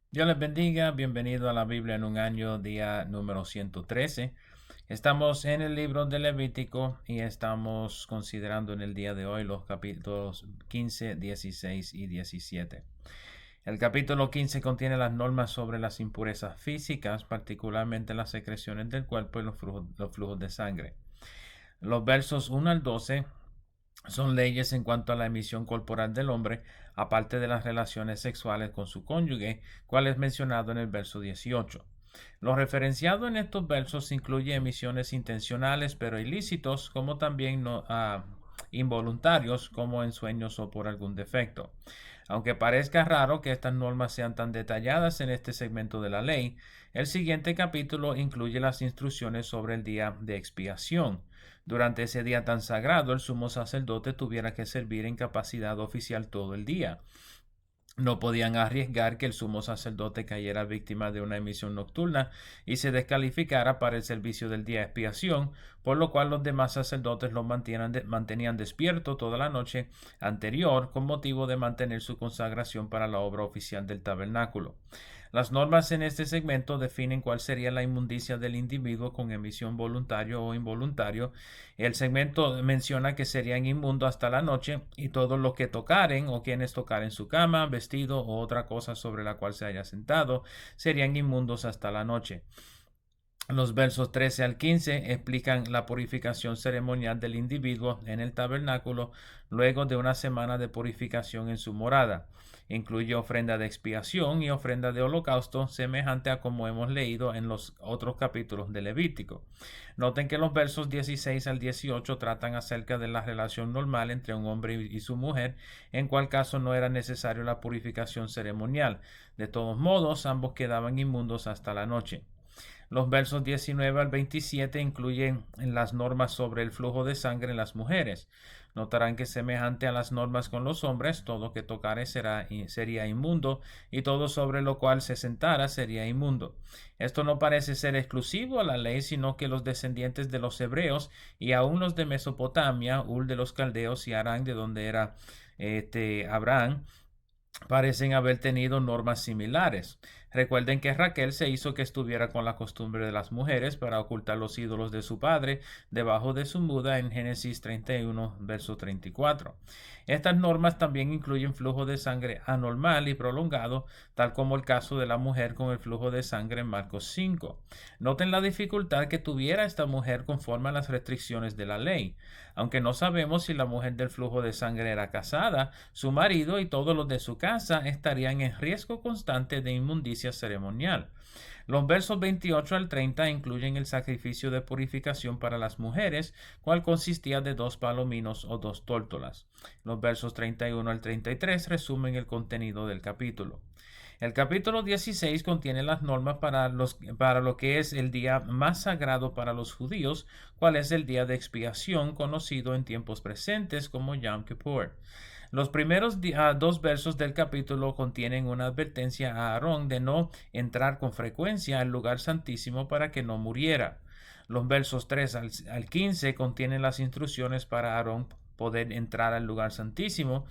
Dios les bendiga, bienvenido a la Biblia en un año, día número 113. Estamos en el libro de Levítico y estamos considerando en el día de hoy los capítulos 15, 16 y 17. El capítulo 15 contiene las normas sobre las impurezas físicas, particularmente las secreciones del cuerpo y los flujos de sangre. Los versos 1 al 12 son leyes en cuanto a la emisión corporal del hombre, aparte de las relaciones sexuales con su cónyuge, cual es mencionado en el verso 18. Lo referenciado en estos versos incluye emisiones intencionales pero ilícitos, como también involuntarios, como en sueños o por algún defecto. Aunque parezca raro que estas normas sean tan detalladas en este segmento de la ley, el siguiente capítulo incluye las instrucciones sobre el día de expiación. Durante ese día tan sagrado, el sumo sacerdote tuviera que servir en capacidad oficial todo el día. No podían arriesgar que el sumo sacerdote cayera víctima de una emisión nocturna y se descalificara para el servicio del día de expiación, por lo cual los demás sacerdotes lo mantenían despierto toda la noche anterior con motivo de mantener su consagración para la obra oficial del tabernáculo. Las normas en este segmento definen cuál sería la inmundicia del individuo con emisión voluntario o involuntario. El segmento menciona que serían inmundos hasta la noche y todo lo que tocaren o quienes tocaren su cama, vestido o otra cosa sobre la cual se haya sentado serían inmundos hasta la noche. Los versos 13 al 15 explican la purificación ceremonial del individuo en el tabernáculo luego de una semana de purificación en su morada. Incluye ofrenda de expiación y ofrenda de holocausto, semejante a como hemos leído en los otros capítulos de Levítico. Noten que los versos 16 al 18 tratan acerca de la relación normal entre un hombre y su mujer, en cual caso no era necesario la purificación ceremonial. De todos modos, ambos quedaban inmundos hasta la noche. Los versos 19 al 27 incluyen las normas sobre el flujo de sangre en las mujeres. Notarán que semejante a las normas con los hombres, todo que tocare sería inmundo, y todo sobre lo cual se sentara sería inmundo. Esto no parece ser exclusivo a la ley, sino que los descendientes de los hebreos y aún los de Mesopotamia, Ur de los caldeos y Arán, de donde era Abraham, parecen haber tenido normas similares. Recuerden que Raquel se hizo que estuviera con la costumbre de las mujeres para ocultar los ídolos de su padre debajo de su muda en Génesis 31, verso 34. Estas normas también incluyen flujo de sangre anormal y prolongado, tal como el caso de la mujer con el flujo de sangre en Marcos 5. Noten la dificultad que tuviera esta mujer conforme a las restricciones de la ley. Aunque no sabemos si la mujer del flujo de sangre era casada, su marido y todos los de su casa estarían en riesgo constante de inmundicia ceremonial. Los versos 28 al 30 incluyen el sacrificio de purificación para las mujeres, cual consistía de 2 palominos o 2 tórtolas. Los versos 31 al 33 resumen el contenido del capítulo. El capítulo 16 contiene las normas para lo que es el día más sagrado para los judíos, cual es el día de expiación, conocido en tiempos presentes como Yom Kippur. Los primeros dos versos del capítulo contienen una advertencia a Aarón de no entrar con frecuencia al lugar santísimo para que no muriera. Los versos 3 al 15 contienen las instrucciones para Aarón poder entrar al lugar santísimo,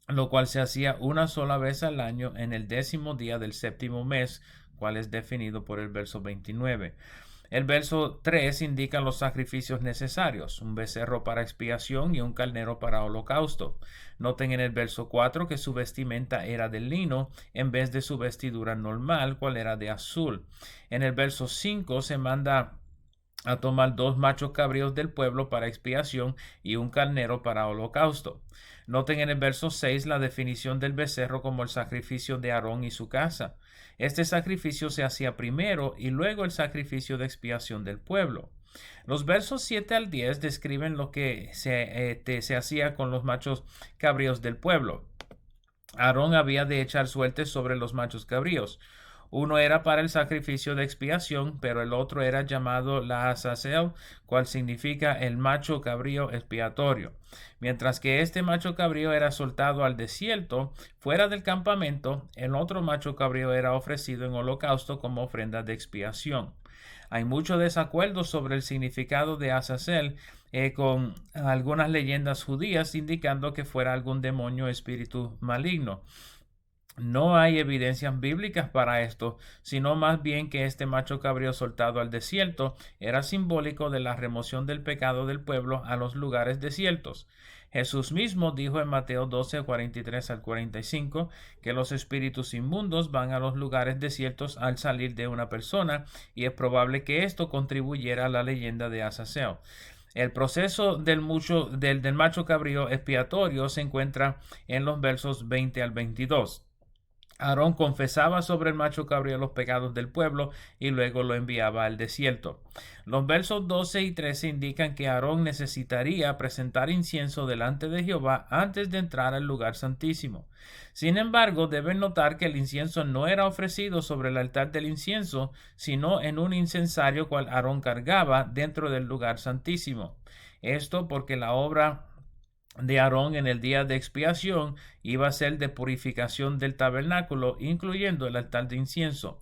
lo cual se hacía una sola vez al año en el 10º día del séptimo mes, cual es definido por el verso 29. El verso 3 indica los sacrificios necesarios, un becerro para expiación y un carnero para holocausto. Noten en el verso 4 que su vestimenta era de lino en vez de su vestidura normal, cual era de azul. En el verso 5 se manda a tomar 2 machos cabríos del pueblo para expiación y un carnero para holocausto. Noten en el verso 6 la definición del becerro como el sacrificio de Aarón y su casa. Este sacrificio se hacía primero y luego el sacrificio de expiación del pueblo. Los versos 7 al 10 describen lo que se hacía con los machos cabríos del pueblo. Aarón había de echar suertes sobre los machos cabríos. Uno era para el sacrificio de expiación, pero el otro era llamado la Azazel, cual significa el macho cabrío expiatorio. Mientras que este macho cabrío era soltado al desierto, fuera del campamento, el otro macho cabrío era ofrecido en holocausto como ofrenda de expiación. Hay mucho desacuerdo sobre el significado de Azazel, con algunas leyendas judías indicando que fuera algún demonio o espíritu maligno. No hay evidencias bíblicas para esto, sino más bien que este macho cabrío soltado al desierto era simbólico de la remoción del pecado del pueblo a los lugares desiertos. Jesús mismo dijo en Mateo 12, 43 al 45 que los espíritus inmundos van a los lugares desiertos al salir de una persona, y es probable que esto contribuyera a la leyenda de Asaseo. El proceso del macho cabrío expiatorio se encuentra en los versos 20 al 22. Aarón confesaba sobre el macho cabrío los pecados del pueblo y luego lo enviaba al desierto. Los versos 12 y 13 indican que Aarón necesitaría presentar incienso delante de Jehová antes de entrar al lugar santísimo. Sin embargo, deben notar que el incienso no era ofrecido sobre el altar del incienso, sino en un incensario cual Aarón cargaba dentro del lugar santísimo. Esto porque la obra de Aarón en el día de expiación iba a ser de purificación del tabernáculo, incluyendo el altar de incienso.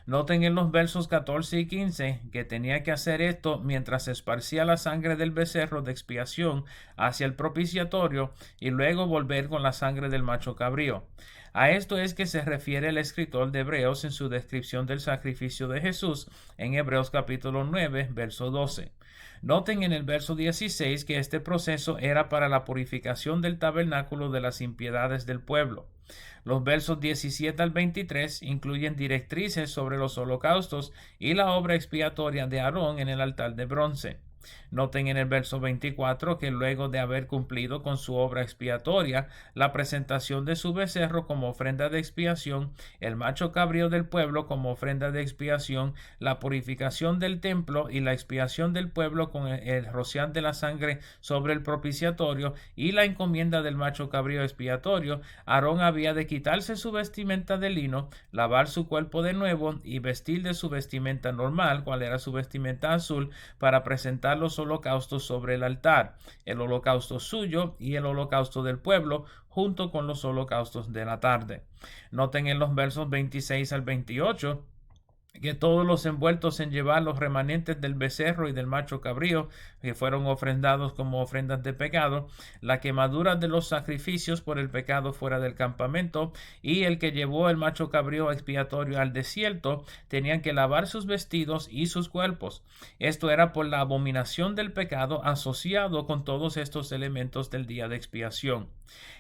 Noten en los versos 14 y 15 que tenía que hacer esto mientras esparcía la sangre del becerro de expiación hacia el propiciatorio y luego volver con la sangre del macho cabrío. A esto es que se refiere el escritor de Hebreos en su descripción del sacrificio de Jesús en Hebreos capítulo 9, verso 12. Noten en el verso 16 que este proceso era para la purificación del tabernáculo de las impiedades del pueblo. Los versos 17 al 23 incluyen directrices sobre los holocaustos y la obra expiatoria de Aarón en el altar de bronce. Noten en el verso 24 que luego de haber cumplido con su obra expiatoria, la presentación de su becerro como ofrenda de expiación, el macho cabrío del pueblo como ofrenda de expiación, la purificación del templo y la expiación del pueblo con el rociar de la sangre sobre el propiciatorio y la encomienda del macho cabrío expiatorio, Aarón había de quitarse su vestimenta de lino, lavar su cuerpo de nuevo y vestir de su vestimenta normal, cual era su vestimenta azul, para presentar los holocaustos sobre el altar, el holocausto suyo y el holocausto del pueblo, junto con los holocaustos de la tarde. Noten en los versos 26 al 28 que todos los envueltos en llevar los remanentes del becerro y del macho cabrío, que fueron ofrendados como ofrendas de pecado, la quemadura de los sacrificios por el pecado fuera del campamento, y el que llevó el macho cabrío expiatorio al desierto, tenían que lavar sus vestidos y sus cuerpos. Esto era por la abominación del pecado asociado con todos estos elementos del día de expiación.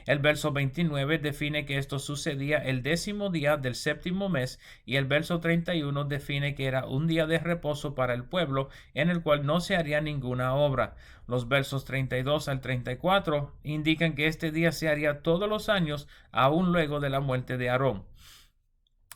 El verso 29 define que esto sucedía el 10º día del 7º mes, y el verso 31 define que era un día de reposo para el pueblo en el cual no se haría ninguna obra. Los versos 32 al 34 indican que este día se haría todos los años, aún luego de la muerte de Aarón.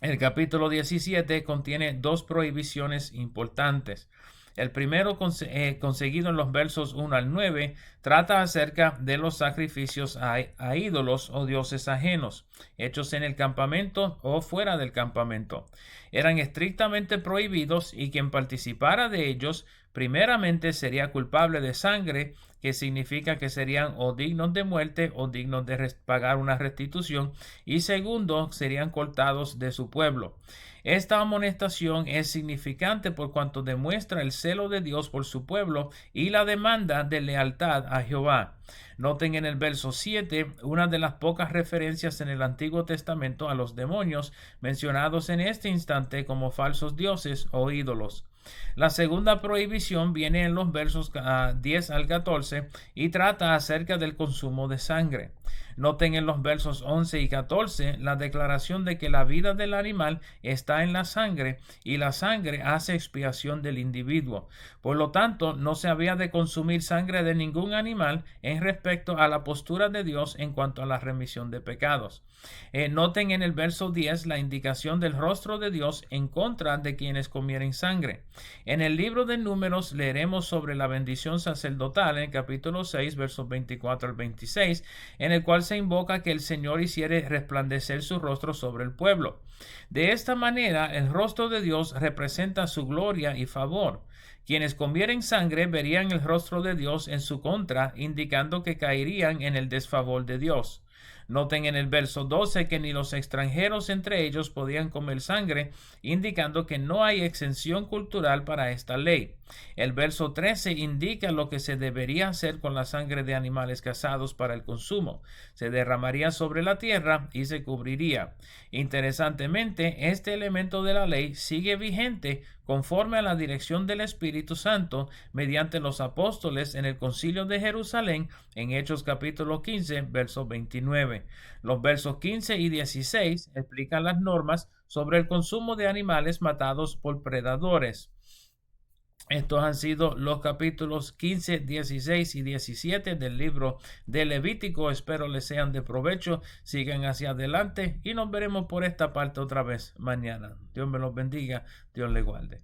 El capítulo 17 contiene dos prohibiciones importantes. El primero, conseguido en los versos 1 al 9, trata acerca de los sacrificios a ídolos o dioses ajenos, hechos en el campamento o fuera del campamento. Eran estrictamente prohibidos, y quien participara de ellos primeramente sería culpable de sangre, que significa que serían o dignos de muerte o dignos de pagar una restitución, y segundo, serían cortados de su pueblo. Esta amonestación es significante por cuanto demuestra el celo de Dios por su pueblo y la demanda de lealtad a Jehová. Noten en el verso 7 una de las pocas referencias en el Antiguo Testamento a los demonios, mencionados en este instante como falsos dioses o ídolos. La segunda prohibición viene en los versos 10 al 14 y trata acerca del consumo de sangre. Noten en los versos 11 y 14 la declaración de que la vida del animal está en la sangre, y la sangre hace expiación del individuo. Por lo tanto, no se había de consumir sangre de ningún animal en respecto a la postura de Dios en cuanto a la remisión de pecados. Noten en el verso 10 la indicación del rostro de Dios en contra de quienes comieren sangre. En el libro de Números leeremos sobre la bendición sacerdotal en el capítulo 6, versos 24 al 26, en el cual se invoca que el Señor hiciere resplandecer su rostro sobre el pueblo. De esta manera, el rostro de Dios representa su gloria y favor. Quienes comieren sangre verían el rostro de Dios en su contra, indicando que caerían en el desfavor de Dios. Noten en el verso 12 que ni los extranjeros entre ellos podían comer sangre, indicando que no hay exención cultural para esta ley. El verso 13 indica lo que se debería hacer con la sangre de animales cazados para el consumo. Se derramaría sobre la tierra y se cubriría. Interesantemente, este elemento de la ley sigue vigente conforme a la dirección del Espíritu Santo mediante los apóstoles en el Concilio de Jerusalén en Hechos capítulo 15, verso 29. Los versos 15 y 16 explican las normas sobre el consumo de animales matados por predadores. Estos han sido los capítulos 15, 16 y 17 del libro de Levítico. Espero les sean de provecho. Sigan hacia adelante y nos veremos por esta parte otra vez mañana. Dios me los bendiga. Dios les guarde.